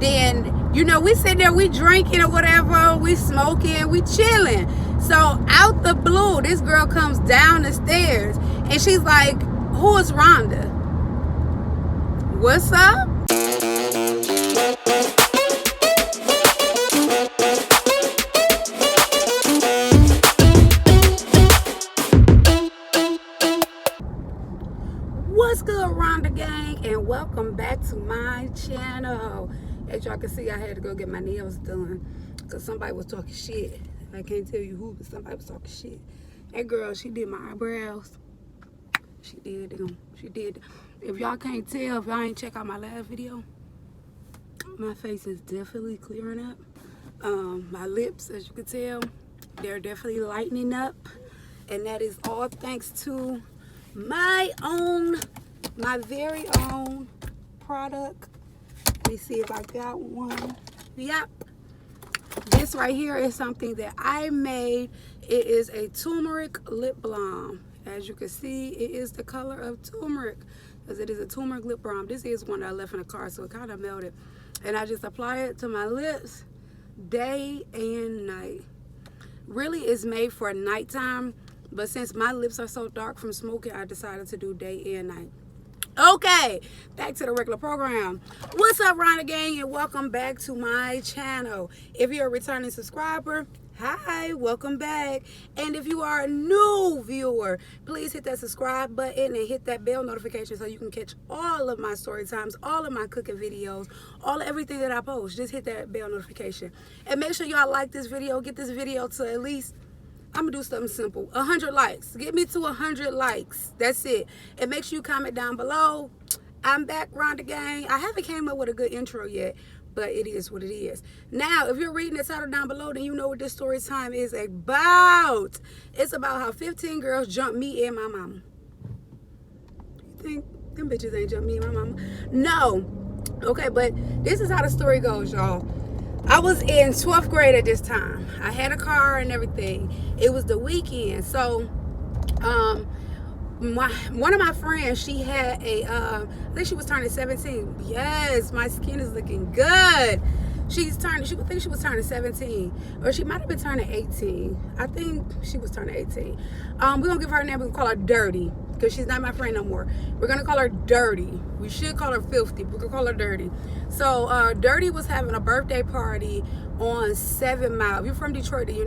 Then, you know, we sitting there, we drinking or whatever, we smoking, we chilling. So out the blue, this girl comes down the stairs and she's like, who is Rhonda? What's up? What's good, Rhonda gang, and welcome back to my channel. As y'all can see, I had to go get my nails done because somebody was talking shit. I can't tell you who, but somebody was talking shit. That girl, she did my eyebrows. She did them. She did. If y'all can't tell, if y'all ain't check out my last video, my face is definitely clearing up. My lips, as you can tell, they're definitely lightening up, and that is all thanks to my very own product. Let me see if I got one. Yep. This right here is something that I made. It is a turmeric lip balm. As you can see, it is the color of turmeric because it is a turmeric lip balm. This is one that I left in the car, so it kind of melted. And I just apply it to my lips day and night. Really, it's made for nighttime, but since my lips are so dark from smoking, I decided to do day and night. Okay, back to the regular program. What's up, Rhonda gang, and welcome back to my channel. If you're a returning subscriber, hi, welcome back. And if you are a new viewer, please hit that subscribe button and hit that bell notification so you can catch all of my story times, all of my cooking videos, everything that I post. Just hit that bell notification. And make sure y'all like this video. Get this video to at least, I'm gonna do something simple, 100 likes. Get me to 100 likes. That's it. And make sure you comment down below. I'm back, Rhonda gang. I haven't came up with a good intro yet, but it is what it is. Now, if you're reading the title down below, then you know what this story time is about. It's about how 15 girls jumped me and my mama. You think them bitches ain't jumped me and my mama? No. Okay, but this is how the story goes, y'all. I was in 12th grade at this time. I had a car and everything. It was the weekend. So, one of my friends, she had I think she was turning 17. Yes, my skin is looking good. I think she was turning 17. Or she might have been turning 18. I think she was turning 18. We're going to give her a name. We're going to call her Dirty, because she's not my friend no more. We're going to call her Dirty. We should call her Filthy, but we're going to call her Dirty. So, Dirty was having a birthday party on 7 Mile. If you're from Detroit, then you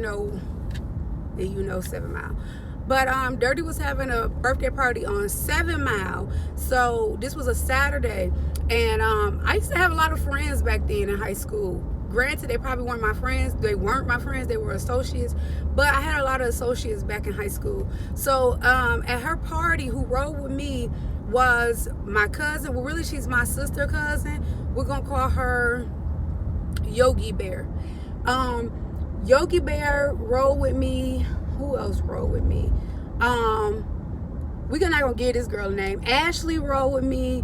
know 7 Mile. But Dirty was having a birthday party on 7 Mile. So, this was a Saturday. And I used to have a lot of friends back then in high school. Granted, they probably weren't my friends. They weren't my friends. They were associates. But I had a lot of associates back in high school. So at her party, who rode with me was my cousin. Well, really, she's my sister cousin. We're going to call her Yogi Bear. Yogi Bear rode with me. Who else rode with me? We're not going to give this girl a name. Ashley rode with me.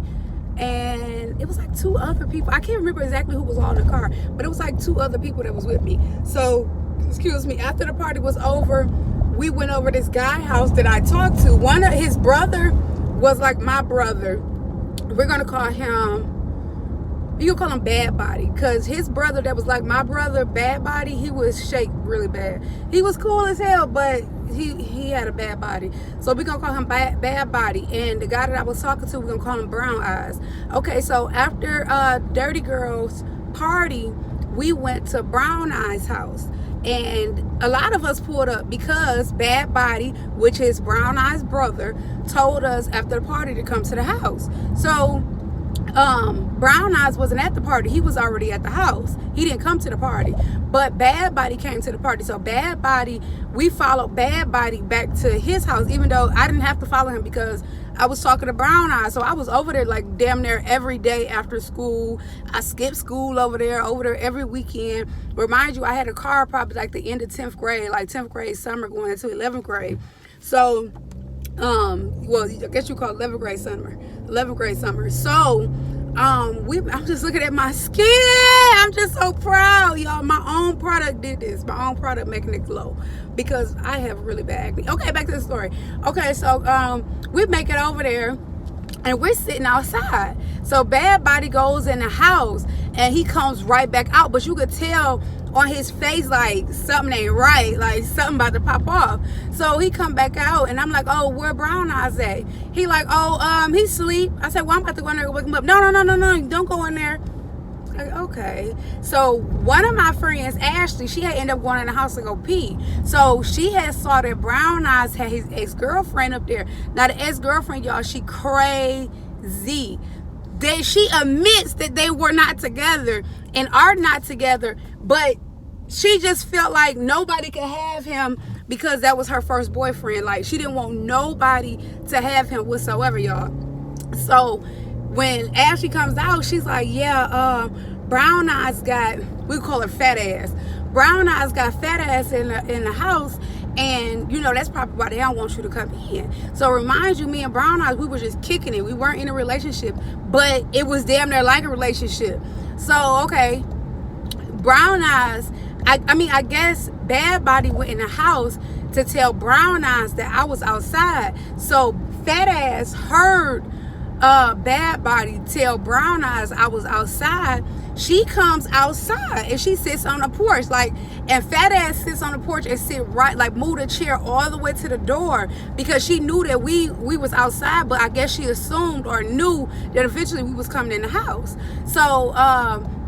And it was like 2 other people. I can't remember exactly who was all in the car, but it was like 2 other people that was with me. So, excuse me, after the party was over, we went over this guy's house that I talked to. One of his brother was like my brother. We're going to call him, you can call him Bad Body, because his brother that was like my brother, Bad Body, he was shaped really bad. He was cool as hell, but he had a bad body. So we're gonna call him bad Body. And the guy that I was talking to, we're gonna call him Brown Eyes. Okay, so after Dirty Girl's party, we went to Brown Eyes' house. And a lot of us pulled up because Bad Body, which is Brown Eyes' brother, told us after the party to come to the house. So Brown Eyes wasn't at the party. He was already at the house. He didn't come to the party. But Bad Body came to the party. So Bad Body, we followed Bad Body back to his house, even though I didn't have to follow him because I was talking to Brown Eyes. So I was over there like damn near every day after school. I skipped school over there every weekend. Remind you, I had a car probably like the end of 10th grade, like 10th grade summer going into 11th grade. So, well, I guess you call it 11th grade summer. So, I'm just looking at my skin. I'm just so proud, y'all. My own product did this. My own product making it glow because I have really bad acne. Okay, back to the story. Okay, so we make it over there and we're sitting outside. So Bad Body goes in the house and he comes right back out, but you could tell on his face like something ain't right, like something about to pop off. So he come back out, and I'm like, oh, where Brown Eyes at? He like, oh, he sleep. I said, well, I'm about to go in there and wake him up. No, don't go in there. Like, okay. So one of my friends, Ashley, she had ended up going in the house to go pee. So she had saw that Brown Eyes had his ex-girlfriend up there. Now the ex-girlfriend, y'all, she crazy. She admits that they were not together and are not together, but she just felt like nobody could have him because that was her first boyfriend. Like, she didn't want nobody to have him whatsoever, y'all. So when Ashley comes out, she's like, yeah, Brown Eyes got, we call her fat ass. Brown Eyes got fat ass in the house, and you know that's probably why they don't want you to come in. So remind you, me and Brown Eyes, we were just kicking it. We weren't in a relationship, but it was damn near like a relationship. So okay, Brown Eyes, I guess Bad Body went in the house to tell Brown Eyes that I was outside. So fat ass heard Bad Body tell Brown Eyes I was outside. She comes outside and she sits on the porch, like, and fat ass sits on the porch and sit right, like, move the chair all the way to the door because she knew that we was outside, but I guess she assumed or knew that eventually we was coming in the house. So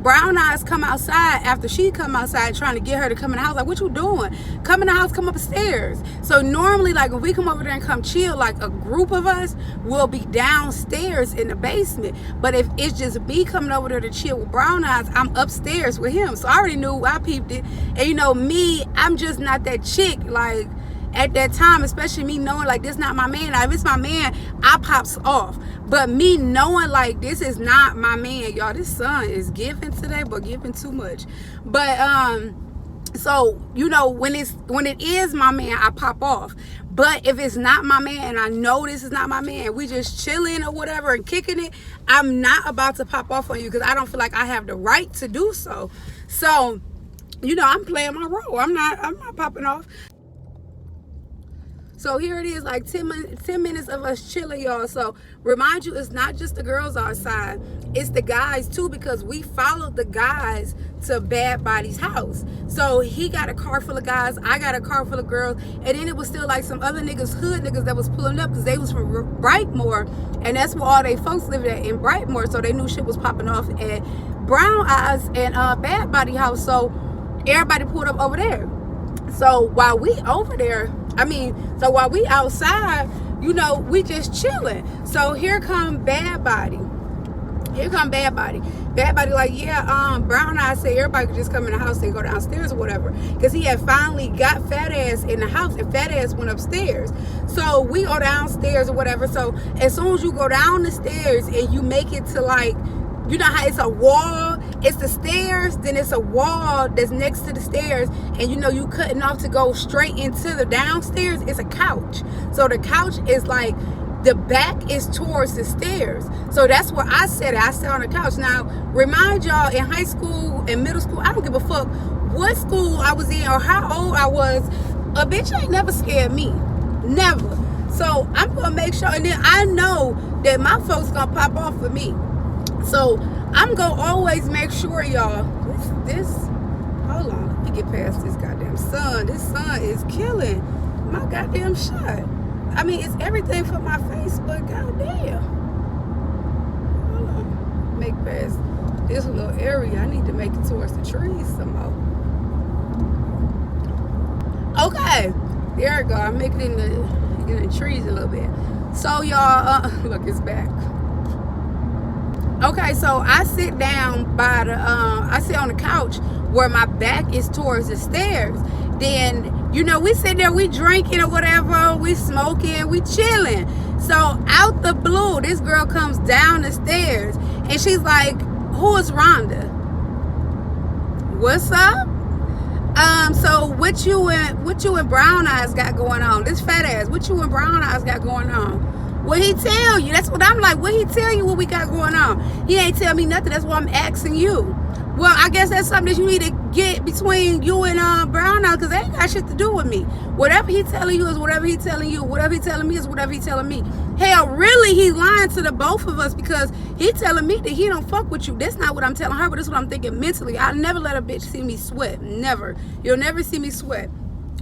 Brown Eyes come outside after she come outside trying to get her to come in the house. Like, what you doing? Come in the house, come upstairs. So normally, like, if we come over there and come chill, like a group of us will be downstairs in the basement. But if it's just me coming over there to chill with Brown Eyes, I'm upstairs with him. So I already knew, I peeped it. And you know, me, I'm just not that chick, like, at that time, especially me knowing like this not my man. Now, if it's my man, I pops off. But me knowing like this is not my man, y'all, this sun is giving today, but giving too much. But so you know, when it is my man, I pop off. But if it's not my man and I know this is not my man, we just chilling or whatever and kicking it, I'm not about to pop off on you because I don't feel like I have the right to do so. So, you know, I'm playing my role. I'm not popping off. So here it is, like 10 minutes of us chilling, y'all. So remind you, it's not just the girls outside, it's the guys too, because we followed the guys to Bad Body's house. So he got a car full of guys, I got a car full of girls, and then it was still like some other niggas, hood niggas that was pulling up because they was from Brightmoor, and that's where all they folks lived at, in Brightmoor. So they knew shit was popping off at Brown Eyes and Bad Body house. So everybody pulled up over there. So while we over there, while we outside, you know, we just chilling. So here come Bad Body. Bad Body like, yeah, Brown Eyes say everybody could just come in the house and go downstairs or whatever. Because he had finally got fat ass in the house and fat ass went upstairs. So we go downstairs or whatever. So as soon as you go down the stairs and you make it to, like, you know how it's a wall, it's the stairs, then it's a wall that's next to the stairs, and you know you cutting off to go straight into the downstairs, it's a couch. So the couch is like, the back is towards the stairs. So that's where I sat at. I sat on the couch. Now, remind y'all, in high school and middle school, I don't give a fuck what school I was in or how old I was, a bitch ain't never scared me. Never. So I'm gonna make sure, and then I know that my folks gonna pop off for me. So I'm gonna always make sure, y'all, this hold on, let me get past this goddamn sun. This sun is killing my goddamn shot. I mean, it's everything for my face, but goddamn. Hold on, make past this little area. I need to make it towards the trees some more. Okay, there we go. I'm making it in the trees a little bit. So y'all, look, it's back. Okay, so I sit down by the, I sit on the couch where my back is towards the stairs. Then, you know, we sit there, we drinking or whatever, we smoking, we chilling. So out the blue, this girl comes down the stairs and she's like, who is Rhonda? What's up? So what you and Brown Eyes got going on? This fat ass, what you and Brown Eyes got going on? What he tell you? That's what I'm like. What he tell you what we got going on? He ain't tell me nothing. That's why I'm asking you. Well, I guess that's something that you need to get between you and Brown out, because they ain't got shit to do with me. Whatever he telling you is whatever he telling you. Whatever he telling me is whatever he telling me. Hell, really, he lying to the both of us, because he telling me that he don't fuck with you. That's not what I'm telling her, but that's what I'm thinking mentally. I never let a bitch see me sweat. Never. You'll never see me sweat.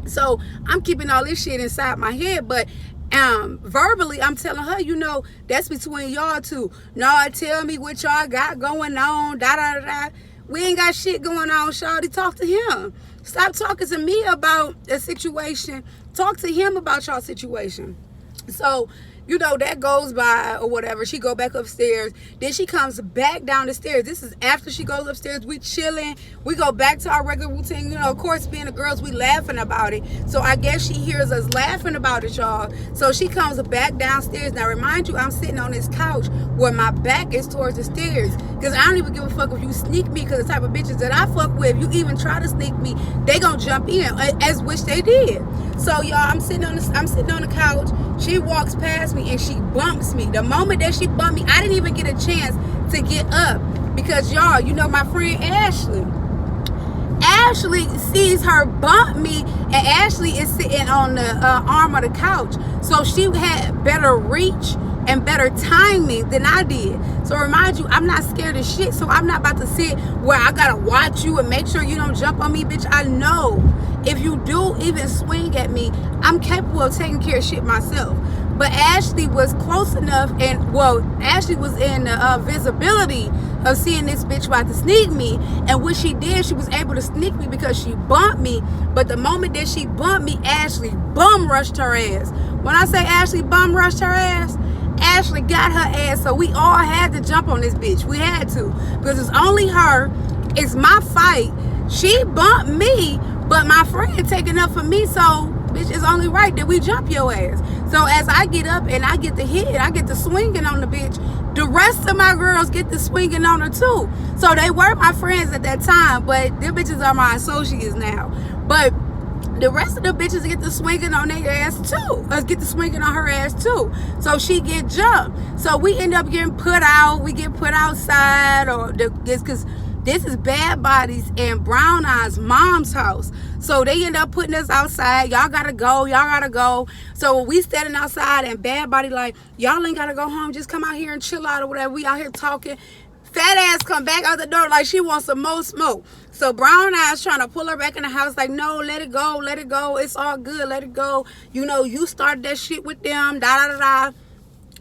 So I'm keeping all this shit inside my head, but verbally I'm telling her, you know, that's between y'all two. No, tell me what y'all got going on. Da da da da. We ain't got shit going on, shawty. Talk to him. Stop talking to me about a situation. Talk to him about y'all situation. So, you know, that goes by or whatever. She go back upstairs. Then she comes back down the stairs. This is after she goes upstairs. We chilling. We go back to our regular routine. You know, of course, being the girls, we laughing about it. So I guess she hears us laughing about it, y'all. So she comes back downstairs. Now, remind you, I'm sitting on this couch where my back is towards the stairs. Because I don't even give a fuck if you sneak me, because the type of bitches that I fuck with, if you even try to sneak me, they gonna jump in, as which they did. So, y'all, I'm sitting on the couch. She walks past me and she bumps me. The moment that she bumped me, I didn't even get a chance to get up, because y'all, you know, my friend Ashley sees her bump me, and Ashley is sitting on the arm of the couch, so she had better reach and better timing than I did. So remind you, I'm not scared of shit, so I'm not about to sit where I gotta watch you and make sure you don't jump on me, bitch. I know if you do even swing at me, I'm capable of taking care of shit myself. But Ashley was close enough, and well, Ashley was in the visibility of seeing this bitch about to sneak me. And what she did, she was able to sneak me because she bumped me. But the moment that she bumped me, Ashley bum rushed her ass. When I say Ashley bum rushed her ass, Ashley got her ass. So we all had to jump on this bitch. We had to, because it's only her. It's my fight. She bumped me, but my friend taking up for me, so bitch, it's only right that we jump your ass. So as I get up and I get the hit, I get the swinging on the bitch, the rest of my girls get the swinging on her too. So they were my friends at that time, but them bitches are my associates now. But the rest of the bitches get the swinging on their ass too. Let's get the swinging on her ass too. So she get jumped. So we end up getting put out. We get put outside, or because this is Bad Bodies and Brown Eye's mom's house. So they end up putting us outside. Y'all gotta go. Y'all gotta go. So we standing outside, and Bad Body like, y'all ain't gotta go home. Just come out here and chill out or whatever. We out here talking. Fat ass come back out the door like she wants some more smoke. So Brown Eyes trying to pull her back in the house like, no, let it go. Let it go. It's all good. Let it go. You know, you started that shit with them. Da da da da.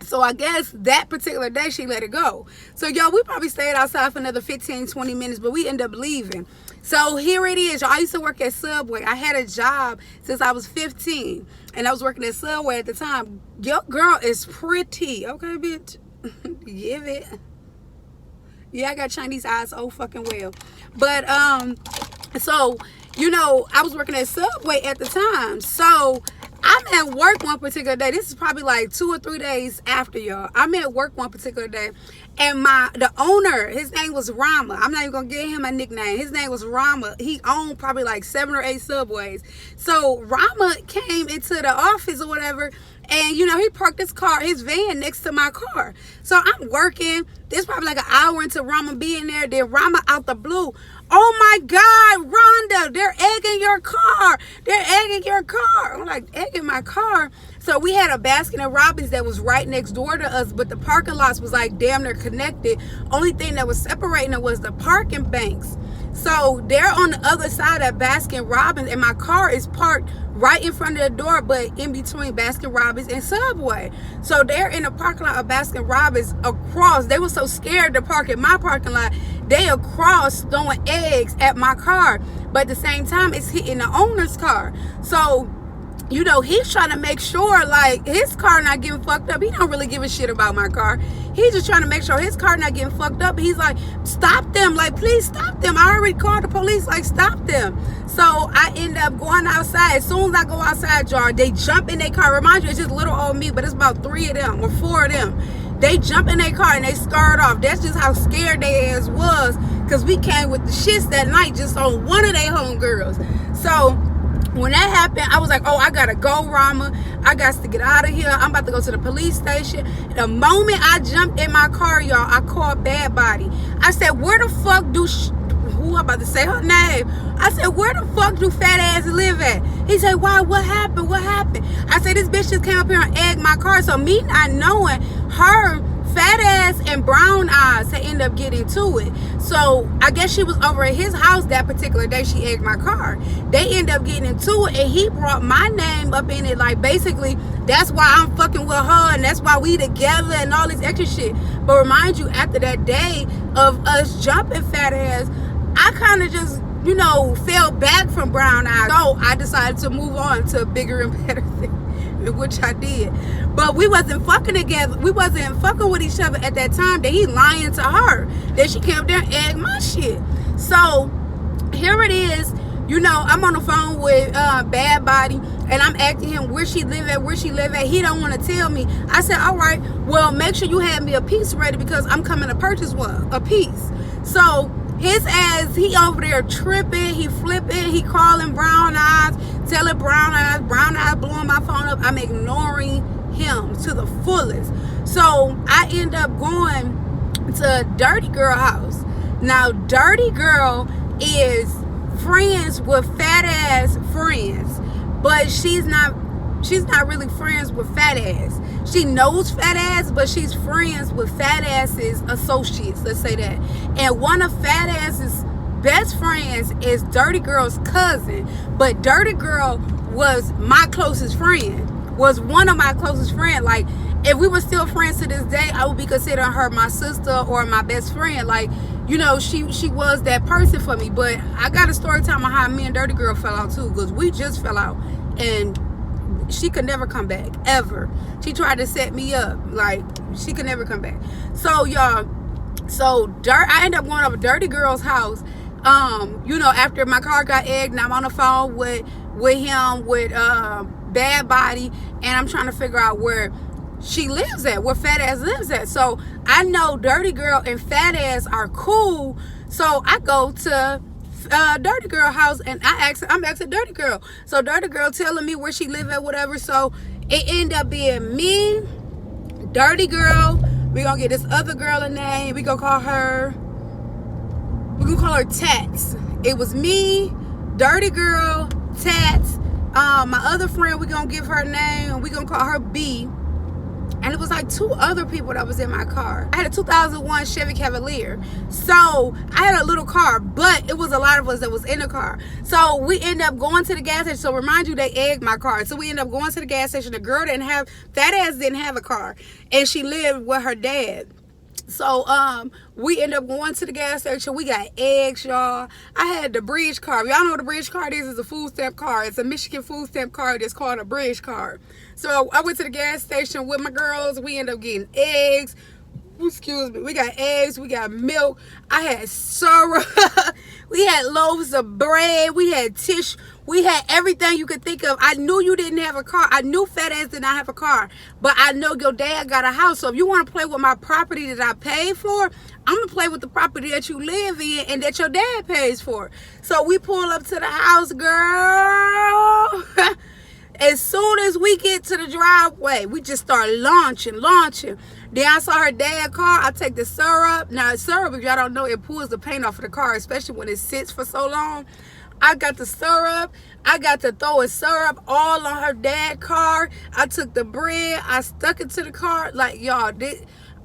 So I guess that particular day she let it go. So y'all, we probably stayed outside for another 15-20 minutes, but we end up leaving. So here it is. Y'all, I used to work at Subway. I had a job since I was 15, and I was working at Subway at the time. Your girl is pretty, okay, bitch? Give it. Yeah, I got Chinese eyes oh fucking well. But so, you know, I was working at Subway at the time. So I'm at work one particular day. This is probably like 2 or 3 days after, y'all. I'm at work one particular day, and the owner, his name was Rama. I'm not even gonna give him a nickname. His name was Rama. He owned probably like 7 or 8 Subways. So Rama came into the office or whatever, and you know, he parked his van next to my car. So I'm working. This probably like an hour into Rama being there. Then Rama out the blue, oh my God, Rhonda, they're egging your car. They're egging your car. I'm like, egging my car? So we had a Baskin and Robbins that was right next door to us, but the parking lots was like damn near connected. Only thing that was separating it was the parking banks. So they're on the other side of Baskin Robbins, and my car is parked right in front of the door, but in between Baskin Robbins and Subway. So they're in the parking lot of Baskin Robbins across. They were so scared to park in my parking lot, they across throwing eggs at my car. But at the same time, it's hitting the owner's car. So, you know, he's trying to make sure like his car not getting fucked up. He don't really give a shit about my car. He's just trying to make sure his car not getting fucked up. He's like, stop them. Like, please stop them. I already called the police. Like, stop them. So I end up going outside. As soon as I go outside, y'all, they jump in their car. Remind you, it's just little old me, but it's about 3 of them or 4 of them. They jump in their car and they scurred off. That's just how scared they ass was, because we came with the shits that night just on one of their homegirls. So when that happened, I was like, oh, I gotta go, Rama. I got to get out of here. I'm about to go to the police station. The moment I jumped in my car, y'all, I called Bad Body. I said, where the fuck who? I'm about to say her name. I said, where the fuck do fat ass live at? He said, why? What happened? What happened? I said, this bitch just came up here and egged my car. So me not knowing, her fat ass and brown eyes had ended up getting to it. So I guess she was over at his house that particular day. She egged my car. They ended up getting into it, and he brought my name up in it. Like, basically, that's why I'm fucking with her, and that's why we together and all this extra shit. But remind you, after that day of us jumping fat ass, I kind of just, you know, fell back from brown eyes. So I decided to move on to bigger and better things, which I did. But we wasn't fucking together. We wasn't fucking with each other at that time. That he lying to her. That she came up there and egged my shit. So here it is. You know, I'm on the phone with Bad Body, and I'm asking him where she live at, where she live at. He don't want to tell me. I said, all right, well, make sure you have me a piece ready because I'm coming to purchase a piece. So his ass, he over there tripping, he flipping, he calling brown eyes, telling brown eyes blowing my phone up. I'm ignoring him to the fullest. So I end up going to Dirty Girl house. Now, Dirty Girl is friends with fat ass friends, but she's not really friends with fat ass. She knows fat ass, but she's friends with fat ass's associates, let's say that. And one of fat ass's best friends is Dirty Girl's cousin, but Dirty Girl was my closest friend, was one of my closest friends. Like, if we were still friends to this day, I would be considering her my sister or my best friend. Like, you know, she was that person for me. But I got a story time on how me and Dirty Girl fell out too, because we just fell out, and she could never come back, ever. She tried to set me up. Like, she could never come back. So, y'all, I ended up going over Dirty Girl's house. You know, after my car got egged, and I'm on the phone with him, with Bad Body, and I'm trying to figure out where she lives at, where fat ass lives at. So I know Dirty Girl and fat ass are cool. So I go to Dirty Girl house, and I'm asking Dirty Girl. So Dirty Girl telling me where she live at, whatever. So it ended up being me, Dirty Girl. We gonna get this other girl a name. We gonna call her Tats. It was me, Dirty Girl, Tats. My other friend, we gonna give her a name, and we gonna call her B. And it was like 2 other people that was in my car. I had a 2001 Chevy Cavalier. So I had a little car, but it was a lot of us that was in the car. So we ended up going to the gas station. So remind you, they egged my car. So we ended up going to the gas station. The girl fat ass didn't have a car, and she lived with her dad. So we ended up going to the gas station. We got eggs, y'all. I had the bridge card. Y'all know what a bridge card is? It's a food stamp card. It's a Michigan food stamp card. It's called a bridge card. So I went to the gas station with my girls. We ended up getting eggs. Excuse me. We got eggs. We got milk. I had syrup. We had loaves of bread. We had tissue. We had everything you could think of. I knew you didn't have a car. I knew fat ass did not have a car. But I know your dad got a house. So if you want to play with my property that I paid for, I'm going to play with the property that you live in and that your dad pays for. So we pull up to the house, girl. As soon as we get to the driveway, we just start launching. Then I saw her dad's car. I take the syrup. Now, syrup, if y'all don't know, it pulls the paint off of the car, especially when it sits for so long. I got the syrup. I got to throw a syrup all on her dad's car. I took the bread. I stuck it to the car. Like, y'all,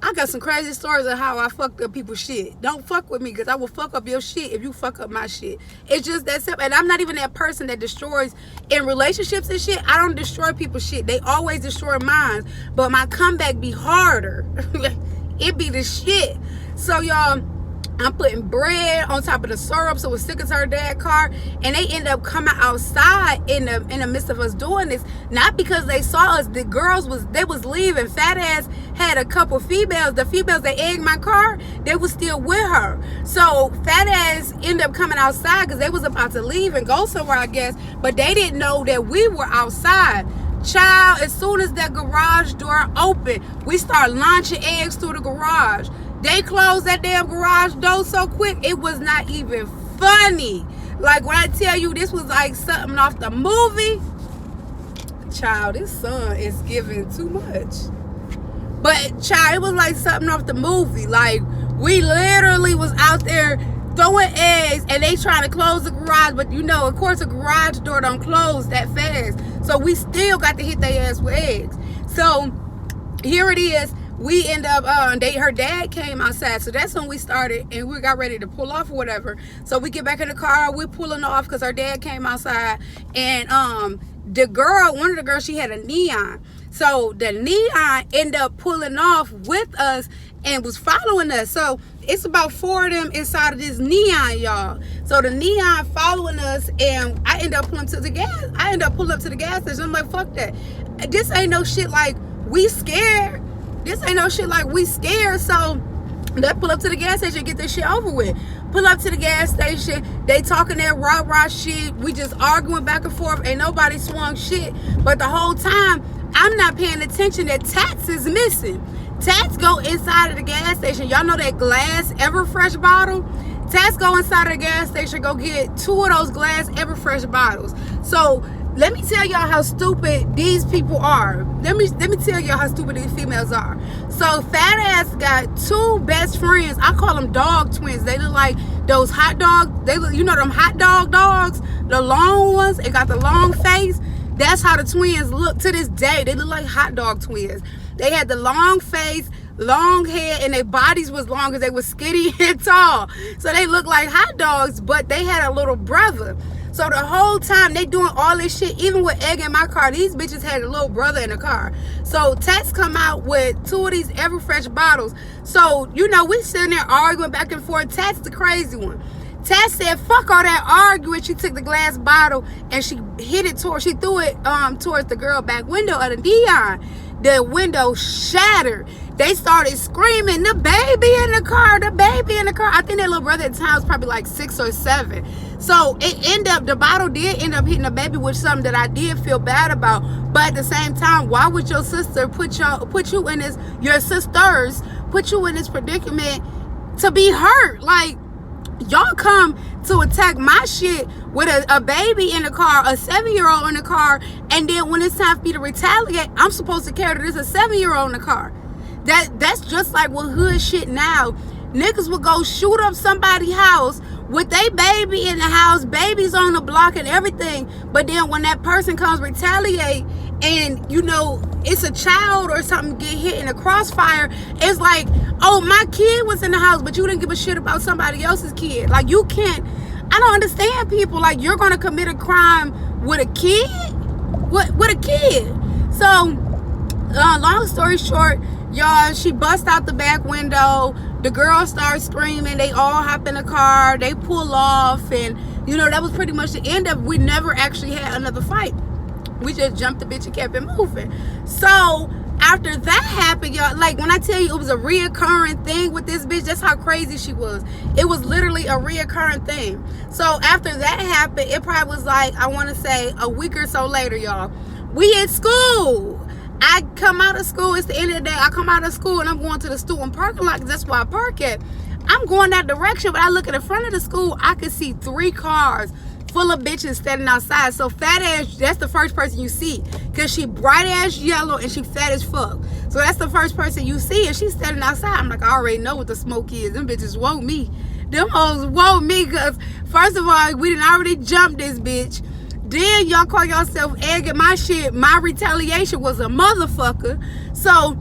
I got some crazy stories of how I fucked up people's shit. Don't fuck with me, because I will fuck up your shit if you fuck up my shit. It's just that simple. And I'm not even that person that destroys in relationships and shit. I don't destroy people's shit. They always destroy mine. But my comeback be harder. It be the shit. So, y'all, I'm putting bread on top of the syrup so it's sticking to her dad's car, and they end up coming outside in the midst of us doing this. Not because they saw us. The girls was leaving. Fat ass had a couple females. The females that egged my car, they was still with her. So fat ass ended up coming outside because they was about to leave and go somewhere, I guess. But they didn't know that we were outside. Child, as soon as that garage door opened, we start launching eggs through the garage. They closed that damn garage door so quick, it was not even funny. Like, when I tell you this was like something off the movie, child, this sun is giving too much. But, child, it was like something off the movie. Like, we literally was out there throwing eggs, and they trying to close the garage, but you know, of course, the garage door don't close that fast, so we still got to hit their ass with eggs. So here it is. We end up, her dad came outside, so that's when we started, and we got ready to pull off or whatever. So we get back in the car, we're pulling off because our dad came outside, and the girl, one of the girls, she had a neon. So the neon ended up pulling off with us and was following us. So it's about 4 of them inside of this neon, y'all. So the neon following us, and I end up pulling up to the gas. I end up pulling up to the gas station. I'm like, fuck that. This ain't no shit like we scared. This ain't no shit like we scared. So let's pull up to the gas station and get this shit over with. Pull up to the gas station. They talking that rah-rah shit. We just arguing back and forth. Ain't nobody swung shit. But the whole time, I'm not paying attention that Tats is missing. Tats go inside of the gas station. Y'all know that glass Everfresh bottle? Tats go inside of the gas station, go get 2 of those glass Everfresh bottles. So let me tell y'all how stupid these people are. Let me tell y'all how stupid these females are. So fat ass got 2 best friends. I call them dog twins. They look like those hot dogs. They look, you know them hot dog dogs, the long ones. It got the long face. That's how the twins look to this day. They look like hot dog twins. They had the long face, long hair, and their bodies was long because they was skinny and tall. So they look like hot dogs, but they had a little brother. So the whole time they doing all this shit, even with egg in my car, these bitches had a little brother in the car. So Tats come out with 2 of these Everfresh bottles. So, you know, we sitting there arguing back and forth. Tats the crazy one. Tats said, fuck all that arguing. She took the glass bottle and she hit it towards, she threw it towards the girl back window of the neon. The window shattered. They started screaming, the baby in the car, the baby in the car. I think that little brother at the time was probably like 6 or 7. So it ended up, the bottle did end up hitting the baby, which something that I did feel bad about. But at the same time, why would your sister put you in this, your sisters put you in this predicament to be hurt? Like, y'all come to attack my shit with a baby in the car, a 7-year-old in the car, and then when it's time for me to retaliate, I'm supposed to care that there's a 7-year-old in the car. That's just like with hood shit now. Niggas will go shoot up somebody's house with their baby in the house, babies on the block and everything, but then when that person comes retaliate and, you know, it's a child or something get hit in a crossfire, it's like, oh, my kid was in the house, but you didn't give a shit about somebody else's kid. Like, you can't, I don't understand people. Like, you're gonna commit a crime with a kid? With a kid? So, long story short, y'all, she bust out the back window. The girls start screaming. They all hop in the car. They pull off. And, you know, that was pretty much the end of it. We never actually had another fight. We just jumped the bitch and kept it moving. So after that happened, y'all, like when I tell you it was a reoccurring thing with this bitch, that's how crazy she was. It was literally a reoccurring thing. So after that happened, it probably was like, I want to say a week or so later, y'all, we in school. I come out of school, it's the end of the day, I come out of school and I'm going to the student parking lot because that's where I park at. I'm going that direction, but I look at the front of the school, I can see 3 cars full of bitches standing outside. So fat ass, that's the first person you see, because she bright ass yellow and she fat as fuck. So that's the first person you see, and she's standing outside. I'm like, I already know what the smoke is. Them bitches woke me. Them hoes woke me, because first of all, we didn't already jump this bitch. Then y'all call yourself egging my shit. My retaliation was a motherfucker. So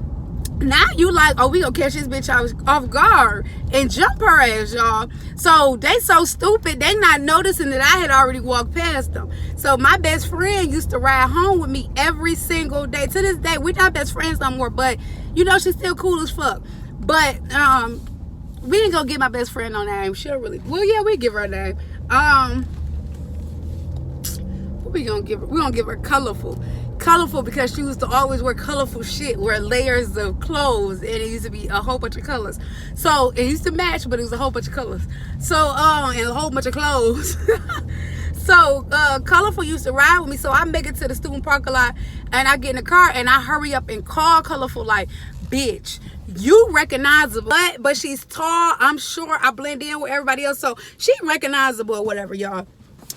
now you like, oh, we gonna catch this bitch off guard and jump her ass, y'all. So they so stupid, they not noticing that I had already walked past them. So my best friend used to ride home with me every single day. To this day, we're not best friends no more, but you know, she's still cool as fuck. But we ain't gonna give my best friend no name. She'll really, well, yeah, we give her a name. We're gonna give her colorful, because she used to always wear colorful shit, wear layers of clothes, and it used to be a whole bunch of colors. So it used to match, but it was a whole bunch of colors. So and a whole bunch of clothes. So colorful used to ride with me. So I make it to the student parking lot and I get in the car and I hurry up and call colorful, like, bitch, you recognizable, but she's tall. I'm sure I blend in with everybody else, so she recognizable or whatever, y'all.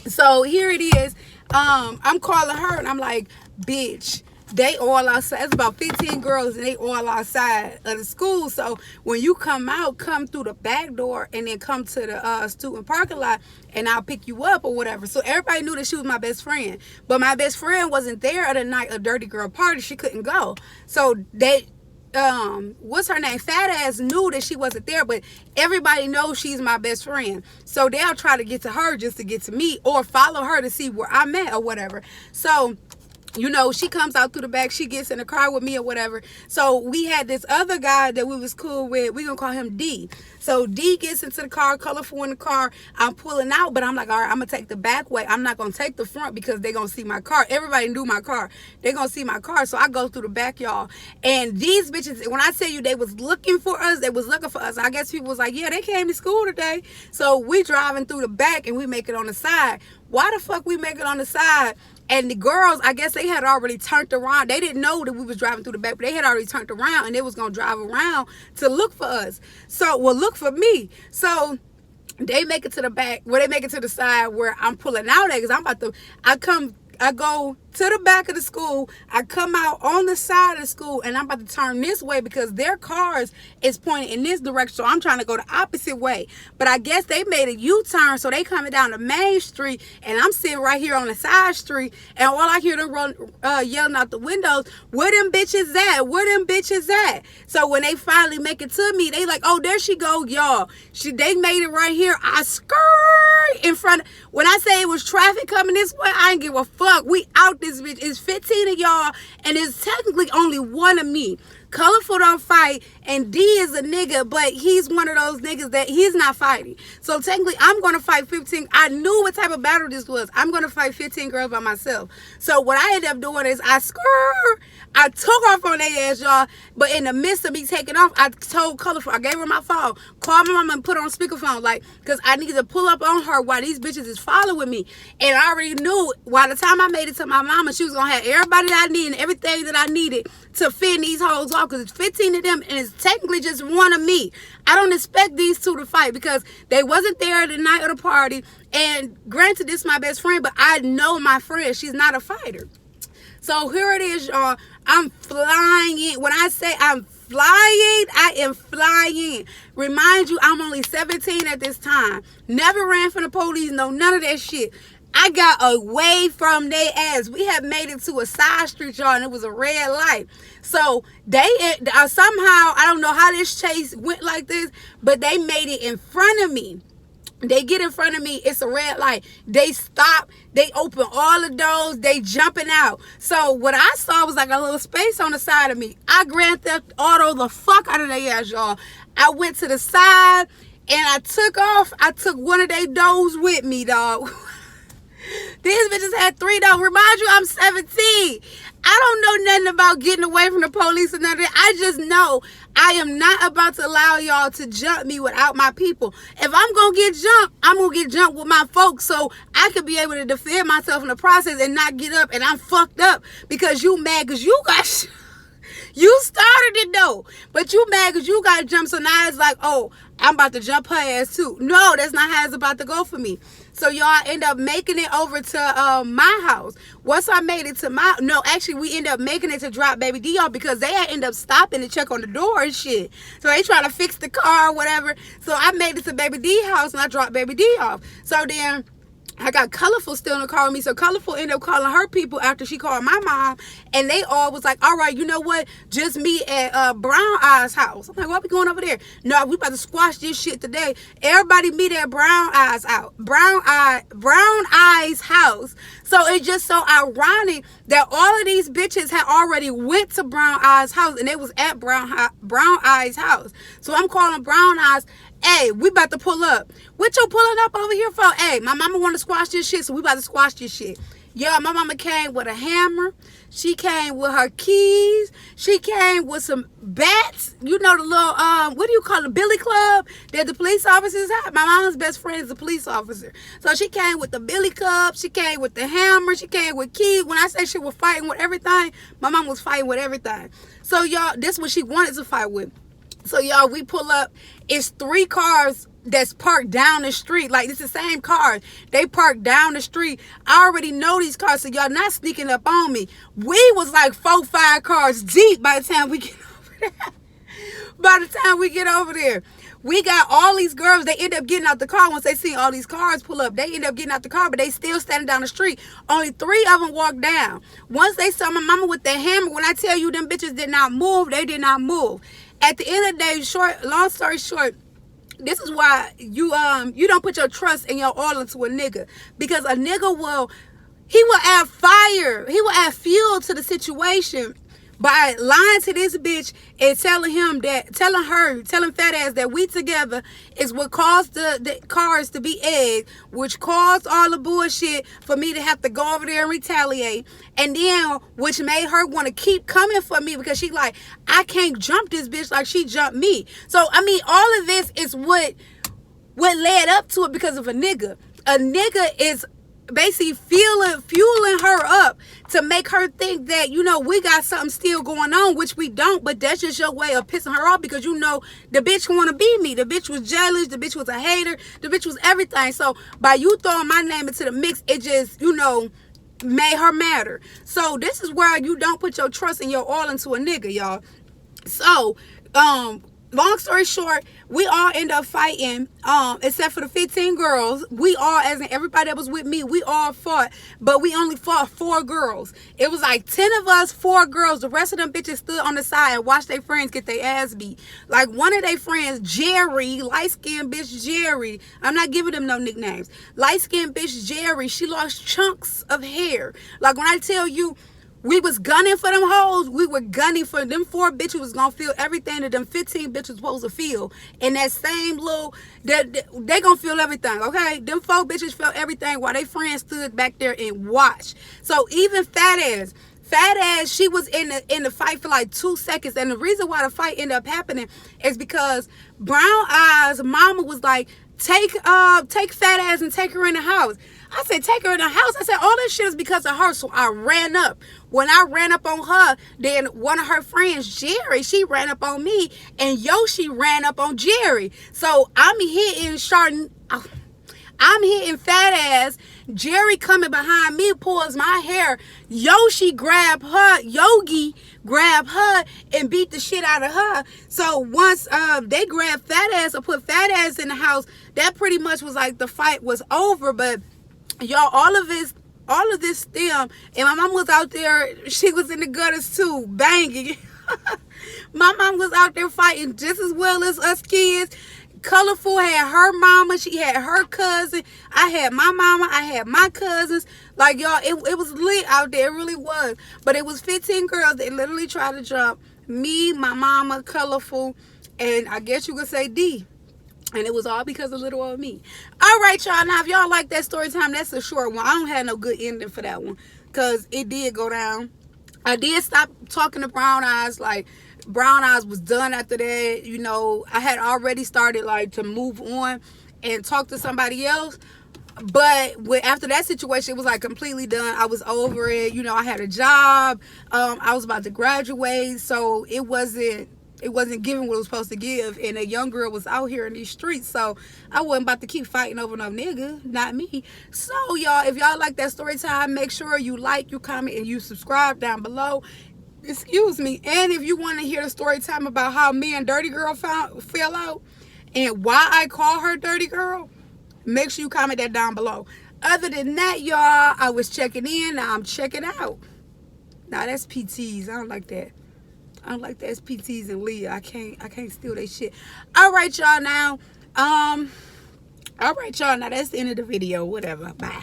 So here it is. I'm calling her and I'm like, bitch, they all outside. It's about 15 girls and they all outside of the school. So when you come out, come through the back door and then come to the student parking lot and I'll pick you up or whatever. So everybody knew that she was my best friend. But my best friend wasn't there at the night of Dirty Girl Party. She couldn't go. So they what's her name? Fat ass knew that she wasn't there, but everybody knows she's my best friend. So they'll try to get to her just to get to me or follow her to see where I'm at or whatever. So you know, she comes out through the back, she gets in the car with me or whatever. So we had this other guy that we was cool with. We're gonna call him D. So D gets into the car, colorful in the car. I'm pulling out, but I'm like, all right, I'm gonna take the back way. I'm not gonna take the front because they're gonna see my car. Everybody knew my car. They're gonna see my car. So I go through the back, y'all. And these bitches, when I tell you they was looking for us, they was looking for us. I guess people was like, yeah, they came to school today. So we driving through the back and we make it on the side. Why the fuck we make it on the side? And the girls, I guess they had already turned around. They didn't know that we was driving through the back, but they had already turned around and they was going to drive around to look for us. So, well, look for me. So they make it to the back, well, they make it to the side where I'm pulling out at, because I go to the back of the school. I come out on the side of the school and I'm about to turn this way because their cars is pointing in this direction. So I'm trying to go the opposite way. But I guess they made a U-turn. So they coming down the main street and I'm sitting right here on the side street. And all I hear them yelling out the windows, where them bitches at? Where them bitches at? So when they finally make it to me, they like, oh, there she go, y'all. They made it right here. I skirt in front. When I say it was traffic coming this way, I ain't give a fuck. We out this bitch. It's 15 of y'all and it's technically only one of me. Colorful don't fight and D is a nigga, but he's one of those niggas that he's not fighting. So technically I'm going to fight 15. I knew what type of battle this was. I'm going to fight 15 girls by myself. So what I ended up doing is I took off on their ass, y'all. But in the midst of me taking off, I told Colorful, I gave her my phone, called my mama and put her on speakerphone, like, because I needed to pull up on her while these bitches is following me. And I already knew by the time I made it to my mama, she was going to have everybody that I needed and everything that I needed to fend these hoes off, because it's 15 of them and it's technically just one of me. I don't expect these two to fight because they wasn't there the night of the party. And granted, this is my best friend, but I know my friend. She's not a fighter. So here it is, y'all. I'm flying. When I say I'm flying, I am flying. Remind you, I'm only 17 at this time. Never ran from the police. No, none of that shit. I got away from their ass. We had made it to a side street, y'all, and it was a red light. So they somehow, I don't know how this chase went like this, but they made it in front of me. They get in front of me. It's a red light. They stop. They open all the doors. They jumping out. So what I saw was like a little space on the side of me. I Grand Theft Auto the fuck out of their ass, y'all. I went to the side and I took off. I took one of their doors with me, dog. These bitches had 3 dogs. Remind you, I'm 17. I don't know nothing about getting away from the police or nothing. I just know I am not about to allow y'all to jump me without my people. If I'm going to get jumped, I'm going to get jumped with my folks so I could be able to defend myself in the process and not get up and I'm fucked up because you mad because you got... You started it though, but you mad because you got to jump. So now it's like, oh, I'm about to jump her ass too. No, that's not how it's about to go for me. So y'all end up making it over to my house. Once I made it to we end up making it to drop baby D off because they had end up stopping to check on the door and shit. So they trying to fix the car or whatever. So I made it to baby D house and I dropped baby D off. So then I got Colorful still in the car with me. So Colorful ended up calling her people after she called my mom. And they all was like, all right, you know what? Just meet at Brown Eyes house. I'm like, why we going over there? No, we about to squash this shit today. Everybody meet at Brown Eyes house. So it's just so ironic that all of these bitches had already went to Brown Eyes house. And they was at Brown Eyes house. So I'm calling Brown Eyes. Hey, we about to pull up. What you pulling up over here for? Hey, my mama want to squash this shit, so we about to squash this shit. Yeah, my mama came with a hammer. She came with her keys. She came with some bats. You know the little, what do you call it, billy club that the police officers have? My mama's best friend is a police officer. So she came with the billy club. She came with the hammer. She came with keys. When I say she was fighting with everything, my mom was fighting with everything. So y'all, this is what she wanted to fight with. So y'all, we pull up. It's 3 cars that's parked down the street. Like, it's the same cars. They parked down the street. I already know these cars, so y'all not sneaking up on me. We was like 4-5 cars deep by the time we get over there. By the time we get over there, we got all these girls. They end up getting out the car once they see all these cars pull up. They end up getting out the car, but they still standing down the street. Only 3 of them walked down. Once they saw my mama with the hammer, when I tell you them bitches did not move, they did not move. At the end of the day, long story short, this is why you don't put your trust and your all into a nigga, because a nigga will add fire, he will add fuel to the situation by lying to this bitch and telling fat ass that we together is what caused the cars to be egged, which caused all the bullshit for me to have to go over there and retaliate, and then which made her want to keep coming for me because she like, I can't jump this bitch like she jumped me. So I mean, all of this is what led up to it because of a nigga. A nigga is basically fueling her up to make her think that, you know, we got something still going on, which we don't, but that's just your way of pissing her off, because you know the bitch want to be me. The bitch was jealous, the bitch was a hater, the bitch was everything. So by you throwing my name into the mix, it just, you know, made her matter. So this is where you don't put your trust and your all into a nigga, y'all. So long story short, we all end up fighting, except for the 15 girls. We all, as in everybody that was with me, we all fought, but we only fought 4 girls. It was like 10 of us, 4 girls. The rest of them bitches stood on the side and watched their friends get their ass beat. Like one of their friends, Jerry, light-skinned bitch Jerry, I'm not giving them no nicknames. Light-skinned bitch Jerry, she lost chunks of hair. Like when I tell you, we was gunning for them hoes. We were gunning for them 4 bitches was gonna feel everything that them 15 bitches was supposed to feel. And that same little, they gonna feel everything, okay? Them 4 bitches felt everything while they friends stood back there and watched. So even fat ass, she was in the fight for like 2 seconds. And the reason why the fight ended up happening is because Brown Eyes' mama was like, take fat ass and take her in the house. I said, take her in the house. I said, all this shit is because of her. So I ran up. When I ran up on her, then one of her friends, Jerry, she ran up on me, and Yoshi ran up on Jerry. So I'm hitting fat ass. Jerry coming behind me, pulls my hair. Yogi grabbed her and beat the shit out of her. So once they grabbed fat ass or put fat ass in the house, that pretty much was like the fight was over. But y'all, all of this stem, and my mom was out there, she was in the gutters too, banging. My mom was out there fighting just as well as us kids. Colorful had her mama, she had her cousin, I had my mama, I had my cousins. Like, y'all, it was lit out there, it really was. But it was 15 girls that literally tried to jump me, my mama, Colorful, and I guess you could say D. And it was all because of little old me. All right, y'all. Now, if y'all like that story time, that's a short one. I don't have no good ending for that one, because it did go down. I did stop talking to Brown Eyes. Like, Brown Eyes was done after that. You know, I had already started, like, to move on and talk to somebody else. But after that situation, it was like completely done. I was over it. You know, I had a job. I was about to graduate. So it wasn't giving what it was supposed to give, and a young girl was out here in these streets, so I wasn't about to keep fighting over no nigga, not me. So y'all, if y'all like that story time, make sure you like, you comment, and you subscribe down below. Excuse me. And if you want to hear the story time about how me and Dirty Girl fell out and why I call her Dirty Girl, make sure you comment that down below. Other than that, y'all, I was checking in, now I'm checking out. Now that's PTs. I don't like that. I don't like the SPTs and Leah. I can't steal their shit. All right, y'all. Now, that's the end of the video. Whatever. Bye.